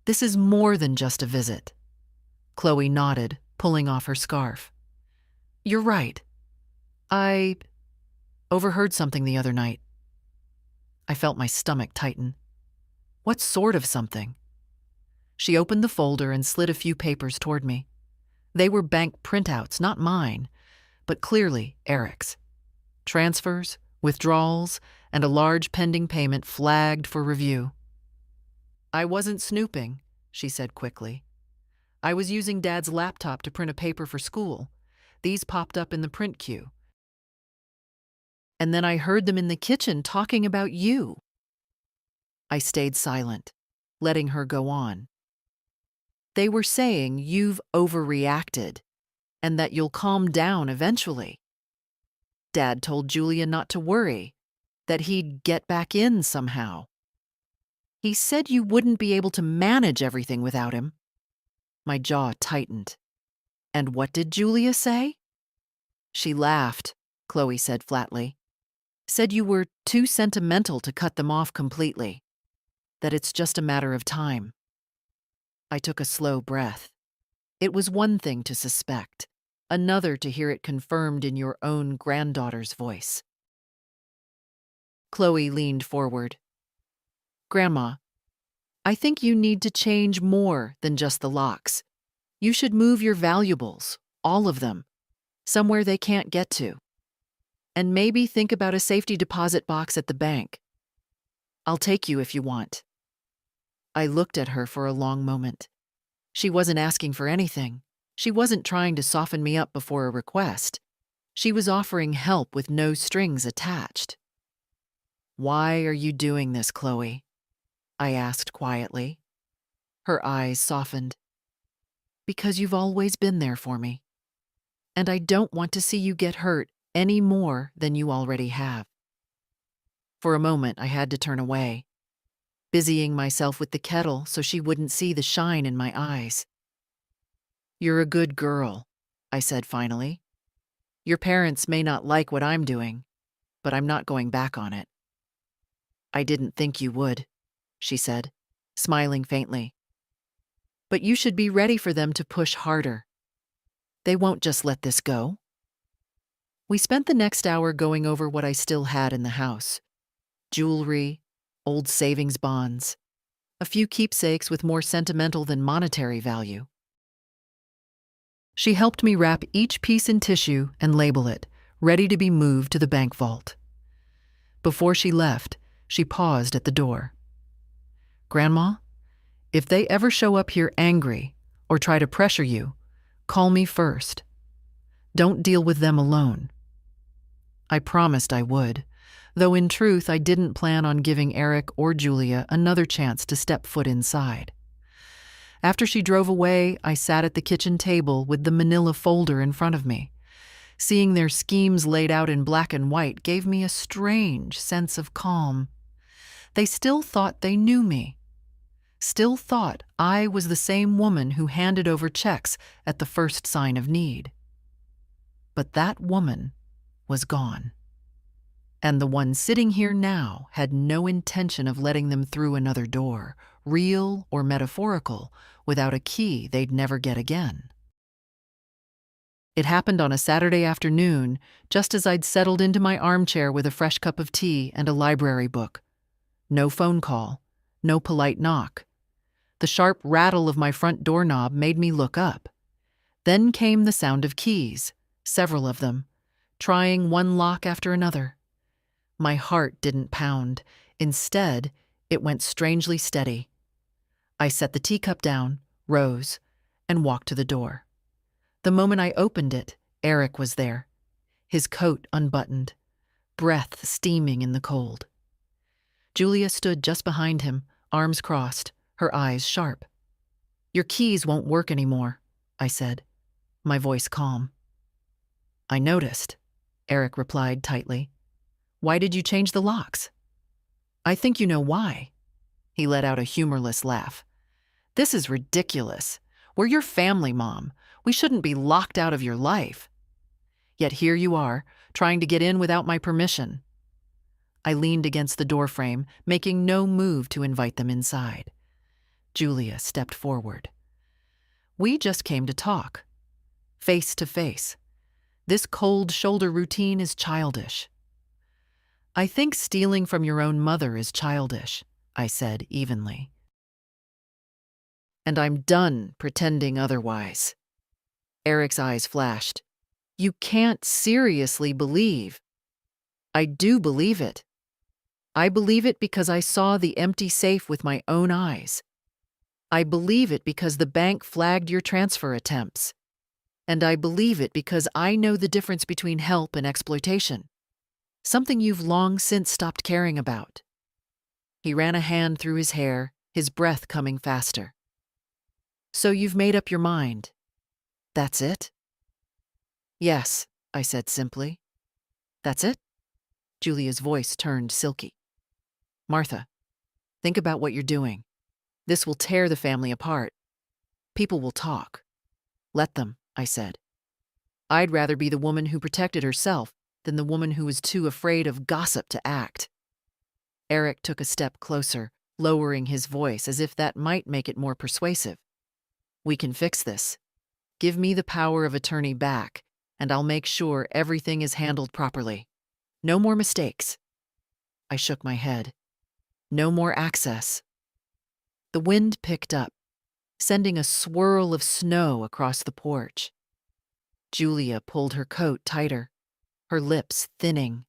"This is more than just a visit." Chloe nodded, pulling off her scarf. "You're right. I overheard something the other night." I felt my stomach tighten. "What sort of something?" She opened the folder and slid a few papers toward me. They were bank printouts, not mine, but clearly Eric's. Transfers, withdrawals, and a large pending payment flagged for review. "I wasn't snooping," she said quickly. "I was using Dad's laptop to print a paper for school. These popped up in the print queue. And then I heard them in the kitchen talking about you." I stayed silent, letting her go on. "They were saying you've overreacted and that you'll calm down eventually. Dad told Julia not to worry, that he'd get back in somehow. He said you wouldn't be able to manage everything without him." My jaw tightened. "And what did Julia say?" "She laughed," Chloe said flatly. "Said you were too sentimental to cut them off completely. That it's just a matter of time." I took a slow breath. It was one thing to suspect, another to hear it confirmed in your own granddaughter's voice. Chloe leaned forward. "Grandma, I think you need to change more than just the locks. You should move your valuables, all of them, somewhere they can't get to. And maybe think about a safety deposit box at the bank. I'll take you if you want." I looked at her for a long moment. She wasn't asking for anything. She wasn't trying to soften me up before a request. She was offering help with no strings attached. "Why are you doing this, Chloe?" I asked quietly. Her eyes softened. "Because you've always been there for me. And I don't want to see you get hurt any more than you already have." For a moment, I had to turn away, busying myself with the kettle so she wouldn't see the shine in my eyes. "You're a good girl," I said finally. "Your parents may not like what I'm doing, but I'm not going back on it." "I didn't think you would," she said, smiling faintly. "But you should be ready for them to push harder. They won't just let this go." We spent the next hour going over what I still had in the house: jewelry, old savings bonds, a few keepsakes with more sentimental than monetary value. She helped me wrap each piece in tissue and label it, ready to be moved to the bank vault. Before she left, she paused at the door. "Grandma, if they ever show up here angry or try to pressure you, call me first. Don't deal with them alone." I promised I would, though in truth I didn't plan on giving Eric or Julia another chance to step foot inside. After she drove away, I sat at the kitchen table with the manila folder in front of me. Seeing their schemes laid out in black and white gave me a strange sense of calm. They still thought they knew me. Still thought I was the same woman who handed over checks at the first sign of need. But that woman was gone. And the one sitting here now had no intention of letting them through another door, real or metaphorical, without a key they'd never get again. It happened on a Saturday afternoon, just as I'd settled into my armchair with a fresh cup of tea and a library book. No phone call, no polite knock. The sharp rattle of my front doorknob made me look up. Then came the sound of keys, several of them, trying one lock after another. My heart didn't pound. Instead, it went strangely steady. I set the teacup down, rose, and walked to the door. The moment I opened it, Eric was there, his coat unbuttoned, breath steaming in the cold. Julia stood just behind him, arms crossed, her eyes sharp. "Your keys won't work anymore," I said, my voice calm. "I noticed," Eric replied tightly. "Why did you change the locks?" "I think you know why." He let out a humorless laugh. "This is ridiculous. We're your family, Mom. We shouldn't be locked out of your life. Yet here you are, trying to get in without my permission." I leaned against the doorframe, making no move to invite them inside. Julia stepped forward. "We just came to talk. Face to face. This cold shoulder routine is childish." "I think stealing from your own mother is childish," I said evenly. "And I'm done pretending otherwise." Eric's eyes flashed. "You can't seriously believe." "I do believe it. I believe it because I saw the empty safe with my own eyes. I believe it because the bank flagged your transfer attempts. And I believe it because I know the difference between help and exploitation. Something you've long since stopped caring about." He ran a hand through his hair, his breath coming faster. "So you've made up your mind. That's it?" "Yes," I said simply. "That's it?" Julia's voice turned silky. "Martha, think about what you're doing. This will tear the family apart. People will talk." "Let them," I said. "I'd rather be the woman who protected herself than the woman who was too afraid of gossip to act." Eric took a step closer, lowering his voice as if that might make it more persuasive. "We can fix this. Give me the power of attorney back, and I'll make sure everything is handled properly. No more mistakes." I shook my head. "No more access." The wind picked up, sending a swirl of snow across the porch. Julia pulled her coat tighter, her lips thinning.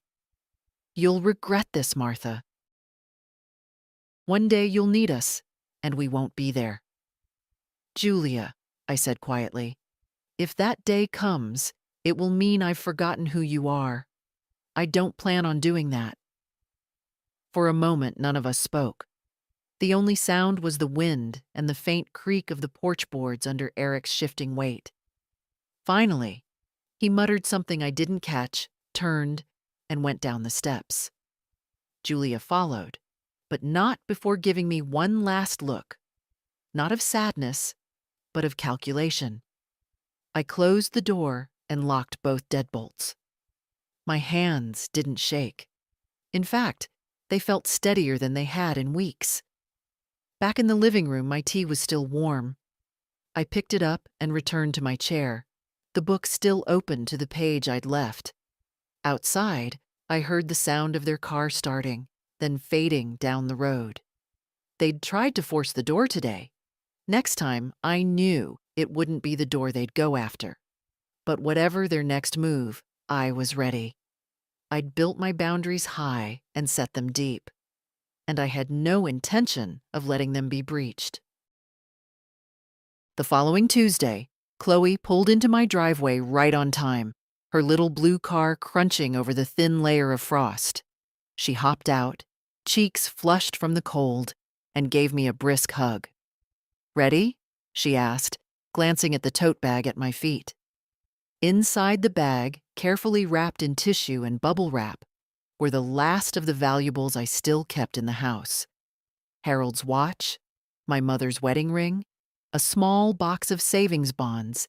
"You'll regret this, Martha. One day you'll need us, and we won't be there." "Julia," I said quietly, "if that day comes, it will mean I've forgotten who you are. I don't plan on doing that." For a moment, none of us spoke. The only sound was the wind and the faint creak of the porch boards under Eric's shifting weight. Finally, he muttered something I didn't catch, turned, and went down the steps. Julia followed, but not before giving me one last look, not of sadness, but of calculation. I closed the door and locked both deadbolts. My hands didn't shake. In fact, they felt steadier than they had in weeks. Back in the living room, my tea was still warm. I picked it up and returned to my chair, the book still open to the page I'd left. Outside, I heard the sound of their car starting, then fading down the road. They'd tried to force the door today. Next time, I knew it wouldn't be the door they'd go after. But whatever their next move, I was ready. I'd built my boundaries high and set them deep, and I had no intention of letting them be breached. The following Tuesday, Chloe pulled into my driveway right on time, her little blue car crunching over the thin layer of frost. She hopped out, cheeks flushed from the cold, and gave me a brisk hug. "Ready?" she asked, glancing at the tote bag at my feet. Inside the bag, carefully wrapped in tissue and bubble wrap, were the last of the valuables I still kept in the house. Harold's watch, my mother's wedding ring, a small box of savings bonds,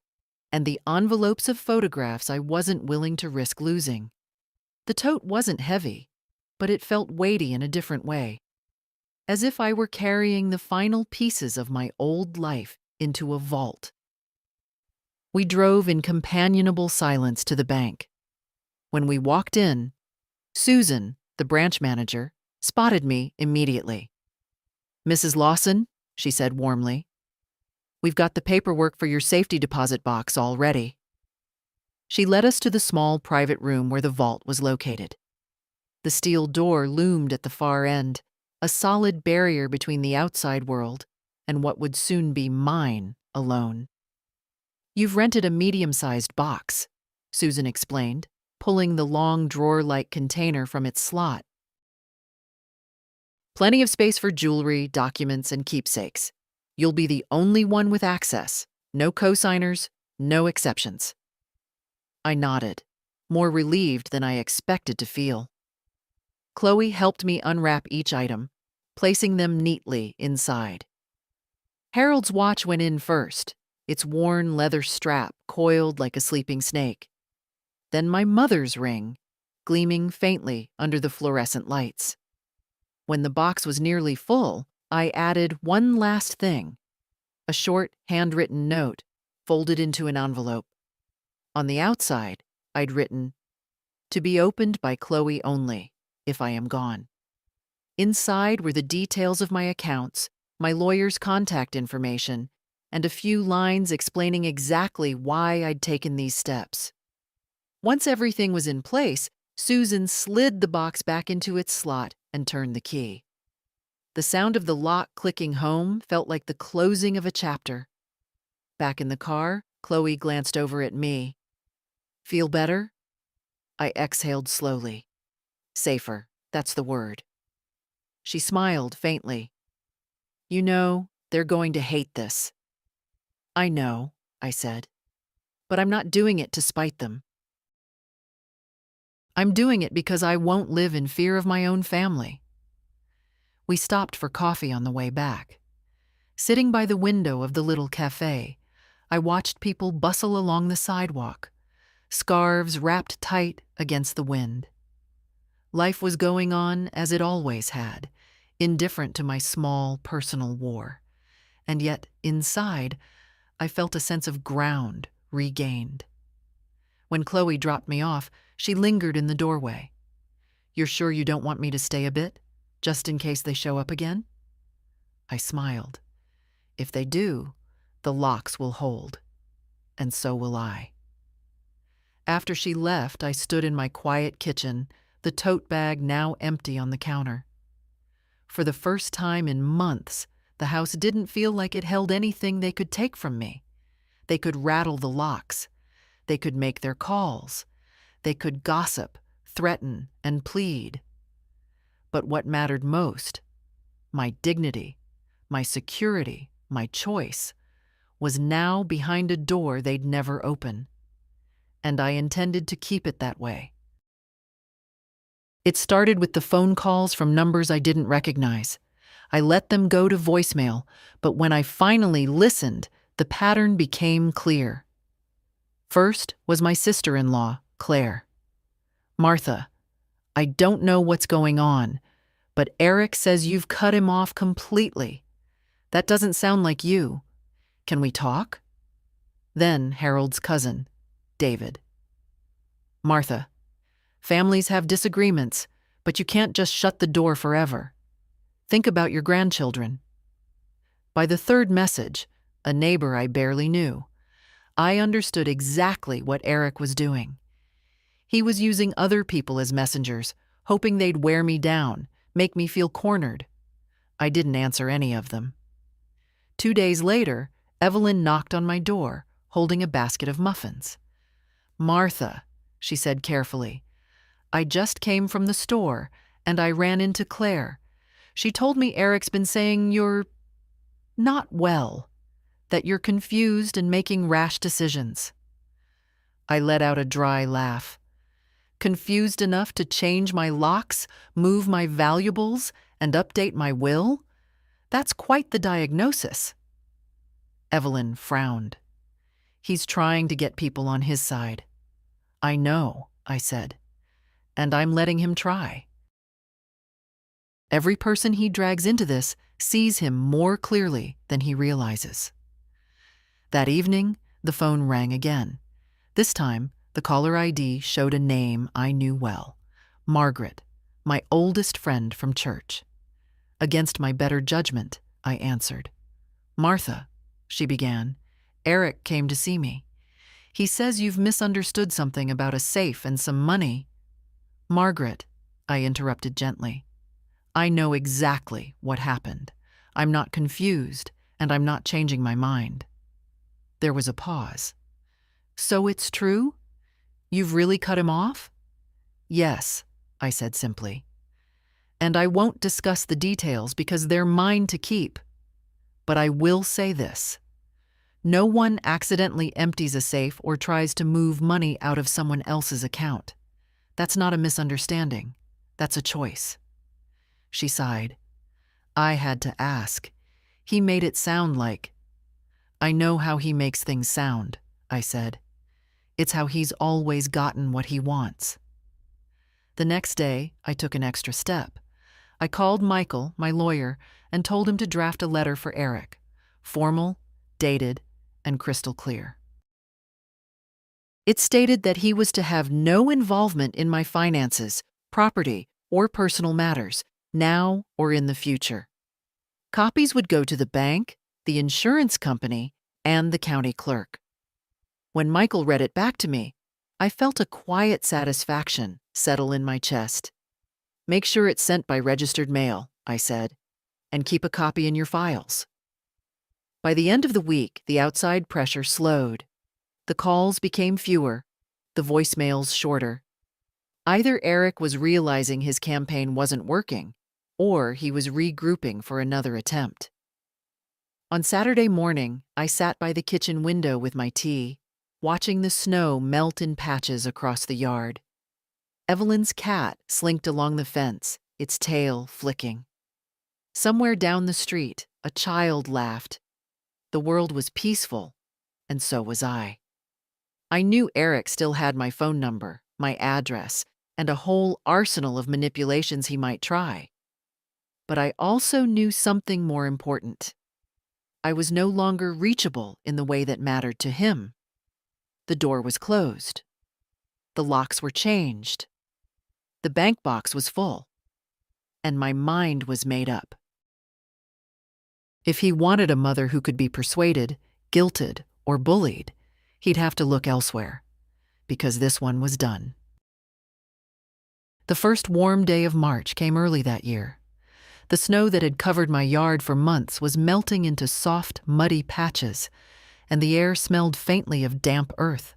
and the envelopes of photographs I wasn't willing to risk losing. The tote wasn't heavy, but it felt weighty in a different way, as if I were carrying the final pieces of my old life into a vault. We drove in companionable silence to the bank. When we walked in, Susan, the branch manager, spotted me immediately. "Mrs. Lawson," she said warmly, "we've got the paperwork for your safety deposit box all ready." She led us to the small private room where the vault was located. The steel door loomed at the far end, a solid barrier between the outside world and what would soon be mine alone. "You've rented a medium-sized box," Susan explained, pulling the long drawer-like container from its slot. "Plenty of space for jewelry, documents, and keepsakes. You'll be the only one with access. No co-signers, no exceptions." I nodded, more relieved than I expected to feel. Chloe helped me unwrap each item, placing them neatly inside. Harold's watch went in first, its worn leather strap coiled like a sleeping snake. Then my mother's ring, gleaming faintly under the fluorescent lights. When the box was nearly full, I added one last thing, a short, handwritten note folded into an envelope. On the outside, I'd written, "To be opened by Chloe only, if I am gone." Inside were the details of my accounts, my lawyer's contact information, and a few lines explaining exactly why I'd taken these steps. Once everything was in place, Susan slid the box back into its slot and turned the key. The sound of the lock clicking home felt like the closing of a chapter. Back in the car, Chloe glanced over at me. "Feel better?" I exhaled slowly. "Safer, that's the word." She smiled faintly. "You know, they're going to hate this." "I know," I said, "but I'm not doing it to spite them. I'm doing it because I won't live in fear of my own family." We stopped for coffee on the way back. Sitting by the window of the little cafe, I watched people bustle along the sidewalk, scarves wrapped tight against the wind. Life was going on as it always had, indifferent to my small personal war. And yet, inside, I felt a sense of ground regained. When Chloe dropped me off, she lingered in the doorway. "You're sure you don't want me to stay a bit, just in case they show up again?" I smiled. "If they do, the locks will hold, and so will I." After she left, I stood in my quiet kitchen, the tote bag now empty on the counter. For the first time in months, the house didn't feel like it held anything they could take from me. They could rattle the locks. They could make their calls. They could gossip, threaten, and plead. But what mattered most, my dignity, my security, my choice, was now behind a door they'd never open. And I intended to keep it that way. It started with the phone calls from numbers I didn't recognize. I let them go to voicemail, but when I finally listened, the pattern became clear. First was my sister-in-law, Claire. "Martha, I don't know what's going on, but Eric says you've cut him off completely. That doesn't sound like you. Can we talk?" Then Harold's cousin, David. "Martha, families have disagreements, but you can't just shut the door forever. Think about your grandchildren." By the third message, a neighbor I barely knew, I understood exactly what Eric was doing. He was using other people as messengers, hoping they'd wear me down, make me feel cornered. I didn't answer any of them. 2 days later, Evelyn knocked on my door, holding a basket of muffins. "Martha," she said carefully, "I just came from the store, and I ran into Claire. She told me Eric's been saying you're not well, that you're confused and making rash decisions." I let out a dry laugh. Confused enough to change my locks, move my valuables, and update my will? That's quite the diagnosis. Evelyn frowned. "He's trying to get people on his side." "I know," I said, "and I'm letting him try." Every person he drags into this sees him more clearly than he realizes. That evening, the phone rang again. This time, the caller ID showed a name I knew well, Margaret, my oldest friend from church. Against my better judgment, I answered. "Martha," she began, "Eric came to see me. He says you've misunderstood something about a safe and some money." "Margaret," I interrupted gently. I know exactly what happened. I'm not confused, and I'm not changing my mind. There was a pause. So it's true? You've really cut him off? Yes, I said simply. And I won't discuss the details because they're mine to keep. But I will say this. No one accidentally empties a safe or tries to move money out of someone else's account. That's not a misunderstanding. That's a choice. She sighed. I had to ask. He made it sound like. I know how he makes things sound, I said. It's how he's always gotten what he wants. The next day, I took an extra step. I called Michael, my lawyer, and told him to draft a letter for Eric. Formal, dated, and crystal clear. It stated that he was to have no involvement in my finances, property, or personal matters, now or in the future. Copies would go to the bank, the insurance company, and the county clerk. When Michael read it back to me, I felt a quiet satisfaction settle in my chest. Make sure it's sent by registered mail, I said, and keep a copy in your files. By the end of the week, the outside pressure slowed. The calls became fewer, the voicemails shorter. Either Eric was realizing his campaign wasn't working, or he was regrouping for another attempt. On Saturday morning, I sat by the kitchen window with my tea, watching the snow melt in patches across the yard. Evelyn's cat slinked along the fence, its tail flicking. Somewhere down the street, a child laughed. The world was peaceful, and so was I. I knew Eric still had my phone number, my address, and a whole arsenal of manipulations he might try. But I also knew something more important. I was no longer reachable in the way that mattered to him. The door was closed. The locks were changed. The bank box was full. And my mind was made up. If he wanted a mother who could be persuaded, guilted, or bullied, he'd have to look elsewhere, because this one was done. The first warm day of March came early that year. The snow that had covered my yard for months was melting into soft, muddy patches, and the air smelled faintly of damp earth.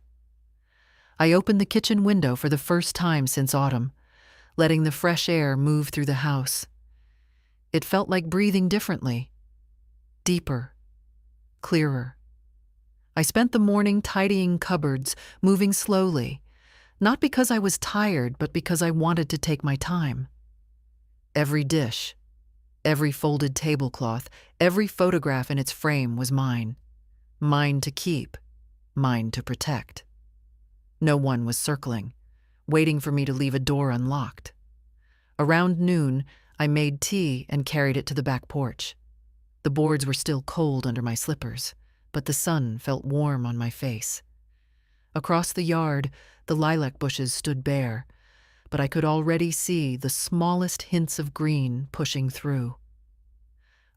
I opened the kitchen window for the first time since autumn, letting the fresh air move through the house. It felt like breathing differently, deeper, clearer. I spent the morning tidying cupboards, moving slowly, not because I was tired, but because I wanted to take my time. Every dish, every folded tablecloth, every photograph in its frame was mine. Mine to keep, mine to protect. No one was circling, waiting for me to leave a door unlocked. Around noon, I made tea and carried it to the back porch. The boards were still cold under my slippers, but the sun felt warm on my face. Across the yard, the lilac bushes stood bare, but I could already see the smallest hints of green pushing through.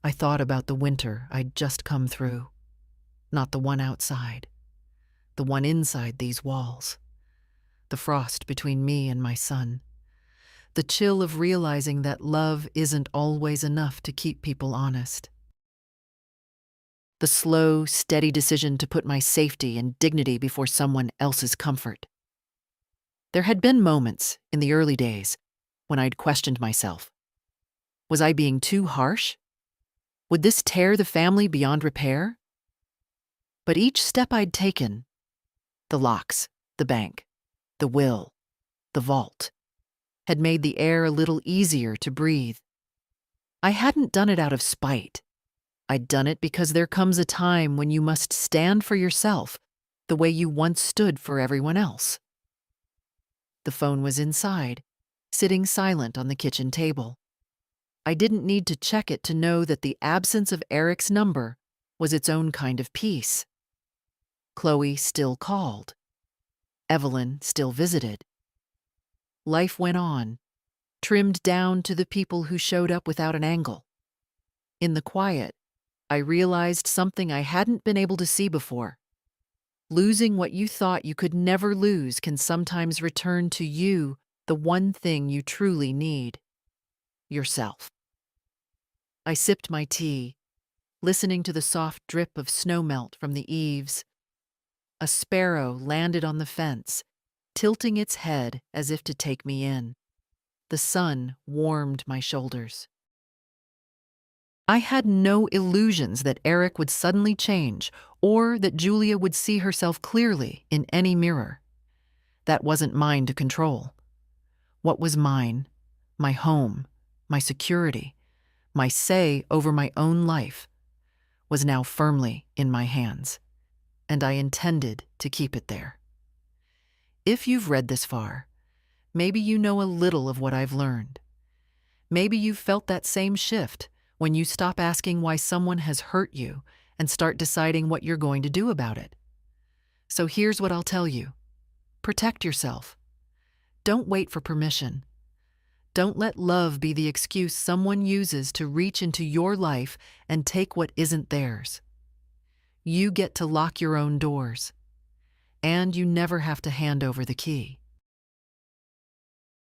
I thought about the winter I'd just come through. Not the one outside, the one inside these walls. The frost between me and my son. The chill of realizing that love isn't always enough to keep people honest. The slow, steady decision to put my safety and dignity before someone else's comfort. There had been moments in the early days when I'd questioned myself. Was I being too harsh? Would this tear the family beyond repair? But each step I'd taken, the locks, the bank, the will, the vault, had made the air a little easier to breathe. I hadn't done it out of spite. I'd done it because there comes a time when you must stand for yourself the way you once stood for everyone else. The phone was inside, sitting silent on the kitchen table. I didn't need to check it to know that the absence of Eric's number was its own kind of peace. Chloe still called. Evelyn still visited. Life went on, trimmed down to the people who showed up without an angle. In the quiet, I realized something I hadn't been able to see before. Losing what you thought you could never lose can sometimes return to you the one thing you truly need: yourself. I sipped my tea, listening to the soft drip of snowmelt from the eaves. A sparrow landed on the fence, tilting its head as if to take me in. The sun warmed my shoulders. I had no illusions that Eric would suddenly change or that Julia would see herself clearly in any mirror. That wasn't mine to control. What was mine, my home, my security, my say over my own life, was now firmly in my hands, and I intended to keep it there. If you've read this far, maybe you know a little of what I've learned. Maybe you've felt that same shift when you stop asking why someone has hurt you and start deciding what you're going to do about it. So here's what I'll tell you. Protect yourself. Don't wait for permission. Don't let love be the excuse someone uses to reach into your life and take what isn't theirs. You get to lock your own doors, and you never have to hand over the key.